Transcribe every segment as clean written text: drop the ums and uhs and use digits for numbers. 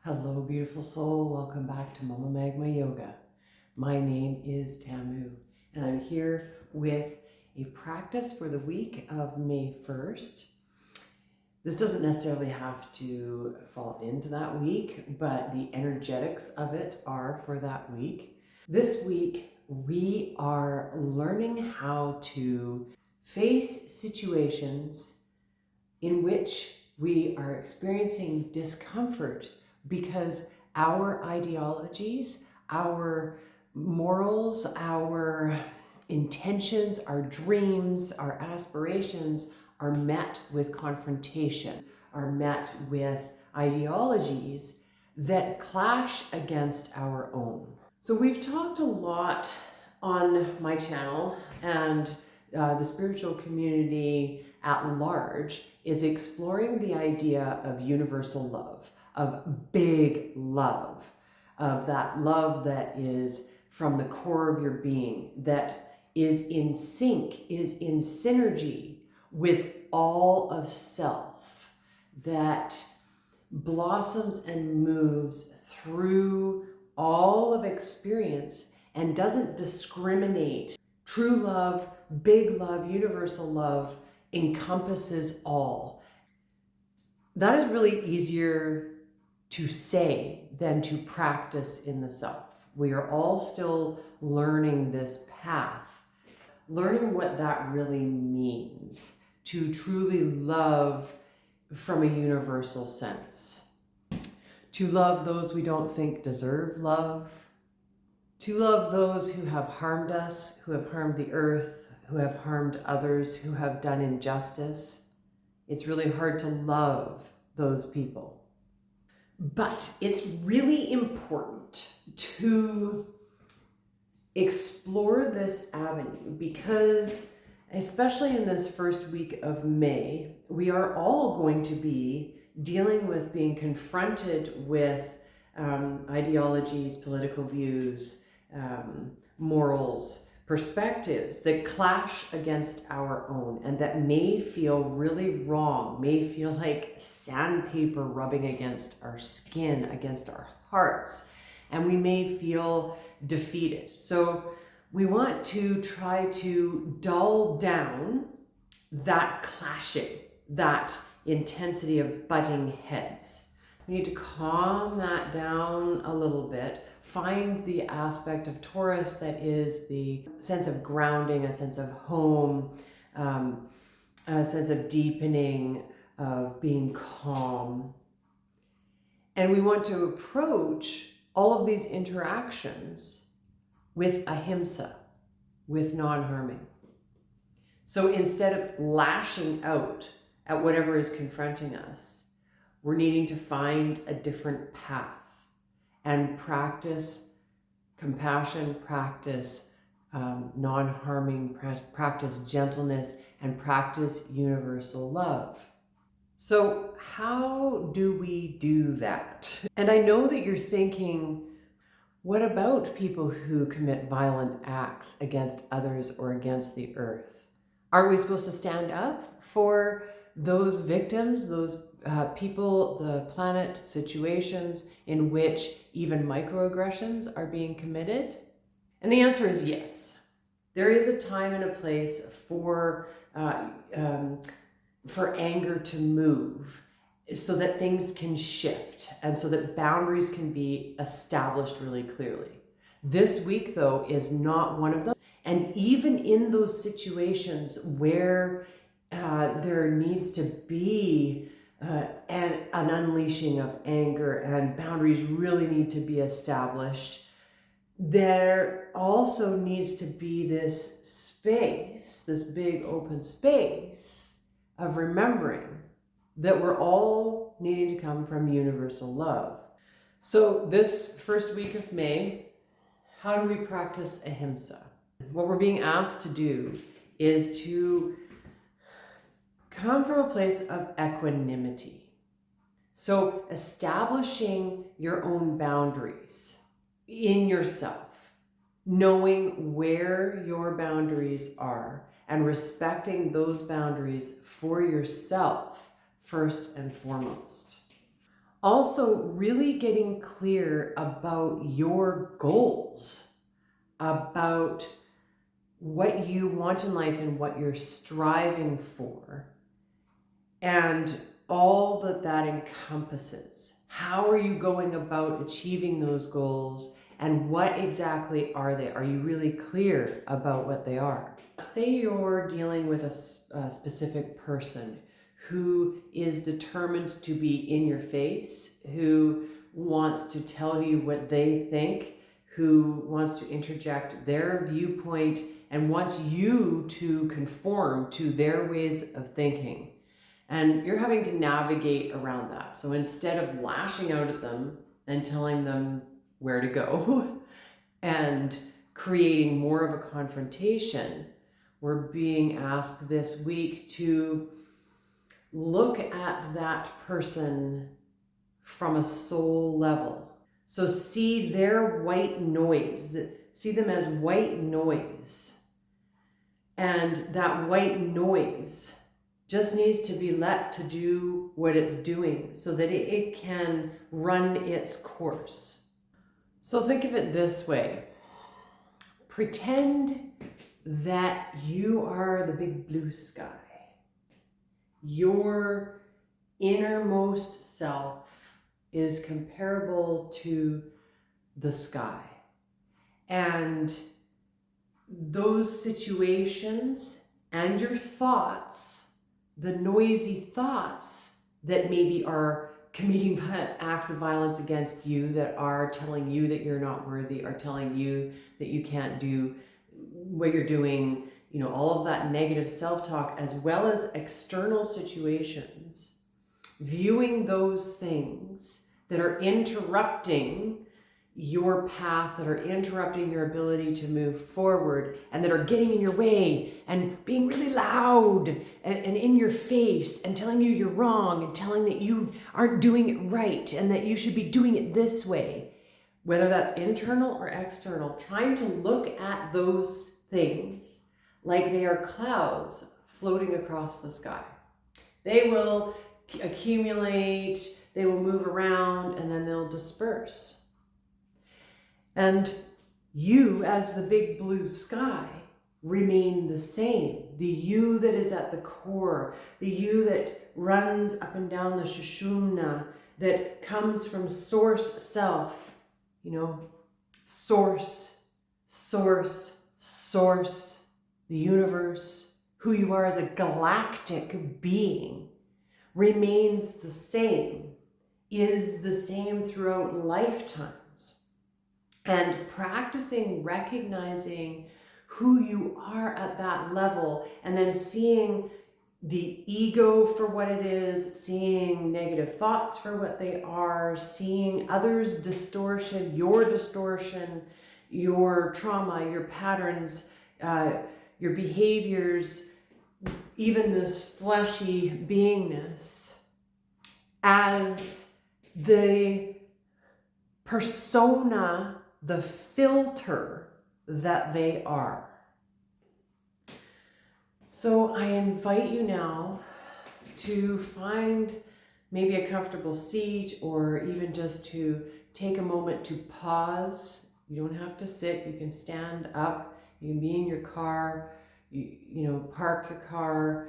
Hello, beautiful soul. Welcome back to Mumma Magma Yoga. My name is Tamu, and I'm here with a practice for the week of May 1st. This doesn't necessarily have to fall into that week, but the energetics of it are for that week. This week, we are learning how to face situations in which we are experiencing discomfort because our ideologies, our morals, our intentions, our dreams, our aspirations are met with confrontation, are met with ideologies that clash against our own. So we've talked a lot on my channel, and the spiritual community at large is exploring the idea of universal love, of big love, of that love that is from the core of your being, that is in sync, is in synergy with all of self, that blossoms and moves through all of experience and doesn't discriminate. True love, big love, universal love encompasses all. That is really easier to say than to practice in the self. We are all still learning this path, learning what that really means to truly love from a universal sense. To love those we don't think deserve love. To love those who have harmed us, who have harmed the earth, who have harmed others, who have done injustice. It's really hard to love those people. But it's really important to explore this avenue because, especially in this first week of May, we are all going to be dealing with being confronted with ideologies, political views, morals, perspectives that clash against our own and that may feel really wrong, may feel like sandpaper rubbing against our skin, against our hearts, and we may feel defeated. So we want to try to dull down that clashing, that intensity of butting heads. We need to calm that down a little bit, find the aspect of Taurus that is the sense of grounding, a sense of home, a sense of deepening, of being calm. And we want to approach all of these interactions with ahimsa, with non-harming. So instead of lashing out at whatever is confronting us, we're needing to find a different path and practice compassion, practice non-harming, practice gentleness, and practice universal love. So how do we do that? And I know that you're thinking, what about people who commit violent acts against others or against the earth? Are we supposed to stand up for those victims, those people, the planet, situations in which even microaggressions are being committed? And the answer is yes. There is a time and a place for anger to move so that things can shift and so that boundaries can be established really clearly. This week, though, is not one of them. And even in those situations where there needs to be an unleashing of anger and boundaries really need to be established, there also needs to be this space, this big open space of remembering that we're all needing to come from universal love. So this first week of May, how do we practice ahimsa? What we're being asked to do is to come from a place of equanimity. So establishing your own boundaries in yourself, knowing where your boundaries are and respecting those boundaries for yourself first and foremost. Also, really getting clear about your goals, about what you want in life and what you're striving for, and all that that encompasses. How are you going about achieving those goals, and what exactly are they? Are you really clear about what they are? Say you're dealing with a specific person who is determined to be in your face, who wants to tell you what they think, who wants to interject their viewpoint and wants you to conform to their ways of thinking. And you're having to navigate around that. So instead of lashing out at them and telling them where to go and creating more of a confrontation, we're being asked this week to look at that person from a soul level. So see their white noise, see them as white noise. And that white noise just needs to be let to do what it's doing so that it can run its course. So think of it this way. Pretend that you are the big blue sky. Your innermost self is comparable to the sky. And those situations and your thoughts, the noisy thoughts that maybe are committing acts of violence against you, that are telling you that you're not worthy, are telling you that you can't do what you're doing, you know, all of that negative self-talk, as well as external situations, viewing those things that are interrupting your path, that are interrupting your ability to move forward, and that are getting in your way and being really loud and in your face and telling you you're wrong and telling that you aren't doing it right and that you should be doing it this way, whether that's internal or external, trying to look at those things like they are clouds floating across the sky. They will accumulate, they will move around, and then they'll disperse. And you, as the big blue sky, remain the same. The you that is at the core, the you that runs up and down the Sushumna, that comes from source self, you know, source, source, source, the universe, who you are as a galactic being, remains the same, is the same throughout lifetimes. And practicing recognizing who you are at that level, and then seeing the ego for what it is, seeing negative thoughts for what they are, seeing others' distortion, your trauma, your patterns, your behaviors, even this fleshy beingness, as the persona, the filter that they are. So I invite you now to find maybe a comfortable seat, or even just to take a moment to pause. You don't have to sit, you can stand up, you can be in your car, you know, park your car,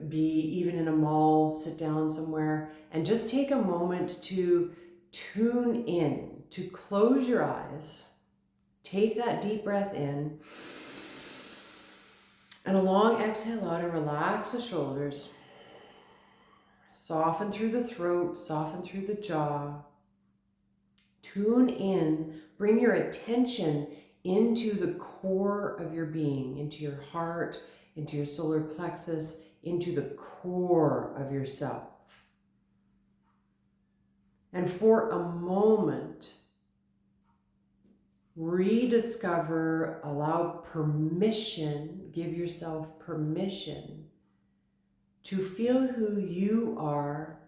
be even in a mall, sit down somewhere, and just take a moment to tune in, to close your eyes, take that deep breath in, and a long exhale out, and relax the shoulders. Soften through the throat, soften through the jaw. Tune in, bring your attention into the core of your being, into your heart, into your solar plexus, into the core of yourself. And for a moment, rediscover, allow permission, give yourself permission to feel who you are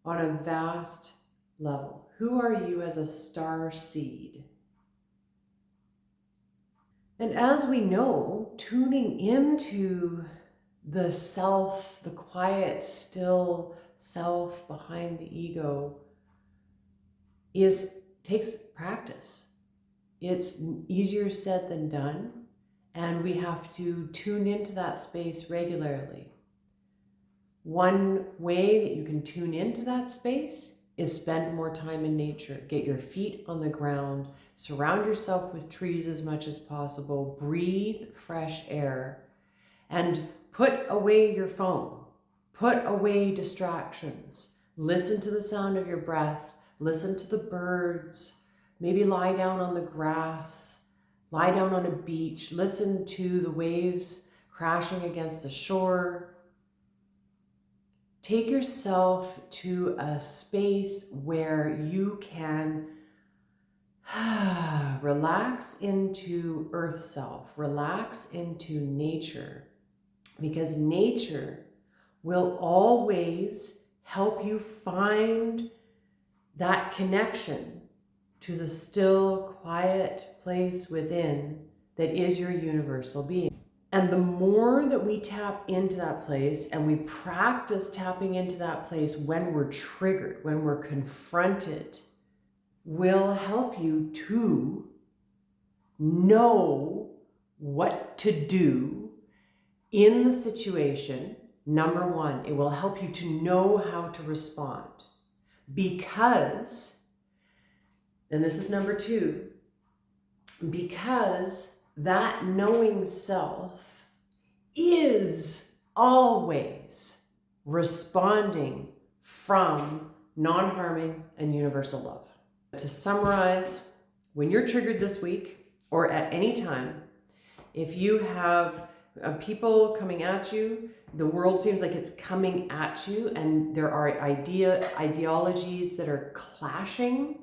on a vast level. Who are you as a star seed? And as we know, tuning into the self, the quiet, still self behind the ego, takes practice. It's easier said than done, and we have to tune into that space regularly. One way that you can tune into that space is spend more time in nature. Get your feet on the ground, surround yourself with trees as much as possible, breathe fresh air, and put away your phone. Put away distractions. Listen to the sound of your breath. Listen to the birds. Maybe lie down on the grass. Lie down on a beach. Listen to the waves crashing against the shore. Take yourself to a space where you can relax into Earth Self, relax into nature, because nature will always help you find that connection to the still, quiet place within that is your universal being. And the more that we tap into that place and we practice tapping into that place when we're triggered, when we're confronted, will help you to know what to do in the situation. Number one, it will help you to know how to respond. Because, and this is number two, because that knowing self is always responding from non-harming and universal love. To summarize, when you're triggered this week or at any time, if you have people coming at you, the world seems like it's coming at you and there are ideologies that are clashing,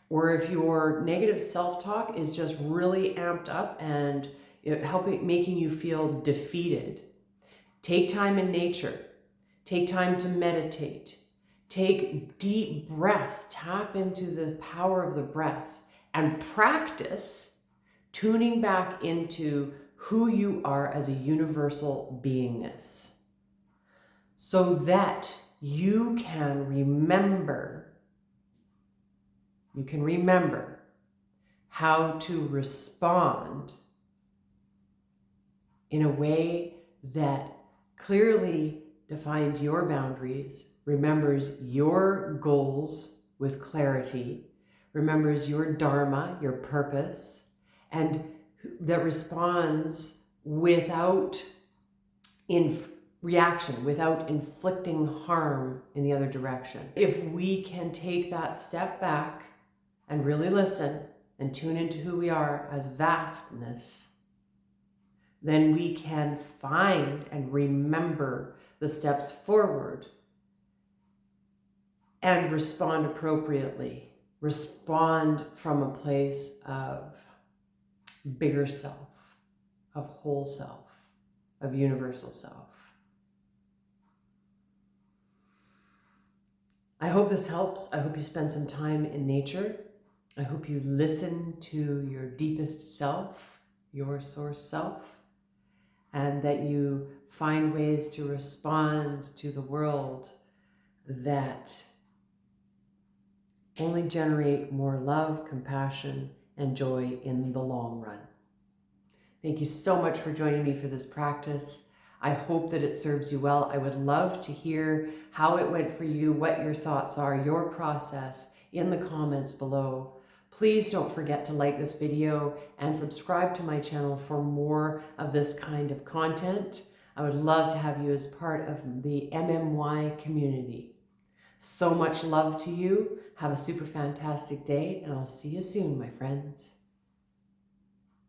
or if your negative self-talk is just really amped up and making you feel defeated, take time in nature. Take time to meditate. Take deep breaths. Tap into the power of the breath and practice tuning back into who you are as a universal beingness, so that you can remember how to respond in a way that clearly defines your boundaries, remembers your goals with clarity, remembers your dharma, your purpose, and that responds without reaction, without inflicting harm in the other direction. If we can take that step back and really listen and tune into who we are as vastness, then we can find and remember the steps forward and respond appropriately. Respond from a place of bigger self, of whole self, of universal self. I hope this helps. I hope you spend some time in nature. I hope you listen to your deepest self, your source self, and that you find ways to respond to the world that only generate more love, compassion, and joy in the long run. Thank you so much for joining me for this practice. I hope that it serves you well. I would love to hear how it went for you, what your thoughts are, your process in the comments below. Please don't forget to like this video and subscribe to my channel for more of this kind of content. I would love to have you as part of the MMY community. So much love to you. Have a super fantastic day, and I'll see you soon, my friends.